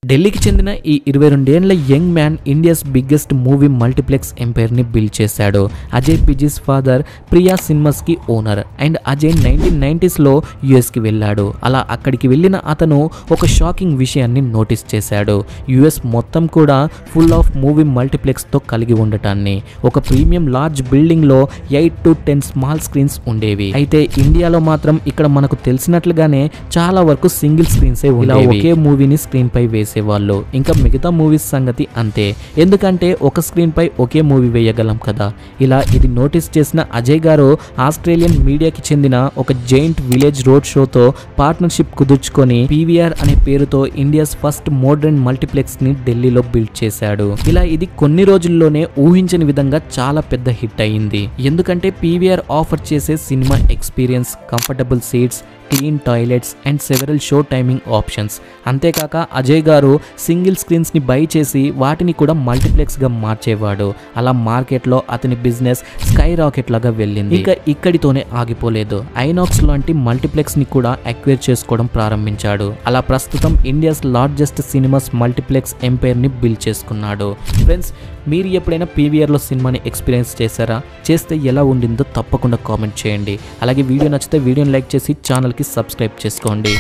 ఢిల్లీకి చెందిన ఈ 22 ఏళ్ల young man India's biggest movie multiplex empire ని బిల్డ్ చేశాడు. అజయ్ పిజిస్ ఫాదర్ ప్రియా సినిమాస్ కి ఓనర్ అండ్ అజయ్ 1990s లో యుఎస్ కి వెళ్ళాడు. అలా అక్కడికి వెళ్ళిన అతను ఒక షాకింగ్ విషయాన్ని నోటీస్ చేశాడు. యుఎస్ మొత్తం కూడా ఫుల్ ఆఫ్ మూవీ మల్టీప్లెక్స్ తో కలిగి ఉండటాన్ని. ఒక ప్రీమియం లార్జ్ బిల్డింగ్ లో 8 to 10 స్మాల్ స్క్రీన్స్ ఉండేవి. అయితే ఇండియాలో మాత్రం ఇక్కడ మనకు తెలిసినట్లుగానే చాలా వరకు సింగిల్ స్క్రీన్సే ఉండేవి. ఒకే మూవీని స్క్రీన్ పై వేసేవాళ్ళు. ఇంకా మిగతా మూవీస్ సంగతి అంతే. ఎందుకంటే ఒక స్క్రీన్ పై ఒకే మూవీ వేయగలం కదా. ఇలా ఇది నోటీస్ చేసిన అజయ్ గారు ఆస్ట్రేలియన్ మీడియాకి చెందిన ఒక జైంట్ విలేజ్ రోడ్ షోతో పార్ట్నర్షిప్ కుదుర్చుకొని పీవీఆర్ అనే పేరుతో ఇండియాస్ ఫస్ట్ మోడర్న్ మల్టీప్లెక్స్ ని ఢిల్లీలో బిల్డ్ చేశాడు. ఇలా ఇది కొన్ని రోజుల్లోనే ఊహించని విధంగా చాలా పెద్ద హిట్ అయింది. ఎందుకంటే పీవీఆర్ ఆఫర్ చేసే cinema experience, comfortable seats, clean toilets and several show timing options. అంతేకాక అజయ్ గారు సింగిల్ స్క్రీన్స్ ని బై చేసి వాటిని కూడా మల్టీప్లెక్స్ గా మార్చేవాడు. అలా మార్కెట్ లో అతని బిజినెస్ స్కై రాకెట్ లాగా వెళ్ళింది. ఇక ఇక్కడితోనే ఆగిపోలేదు. ఐనాక్స్ లాంటి మల్టీప్లెక్స్ ని కూడా అక్వైర్ చేసుకోవడం ప్రారంభించాడు. అలా ప్రస్తుతం India's largest cinemas multiplex empire ని బిల్డ్ చేసుకున్నాడు. ఫ్రెండ్స్, మీరు ఎప్పుడైనా పీవీఆర్ లో సినిమాని ఎక్స్పీరియన్స్ చేశారా? చేస్తే ఎలా ఉండిందో తప్పకుండా కామెంట్ చేయండి. అలాగే వీడియో నచ్చితే వీడియోని లైక్ చేసి ఛానల్ కి సబ్స్క్రైబ్ చేసుకోండి.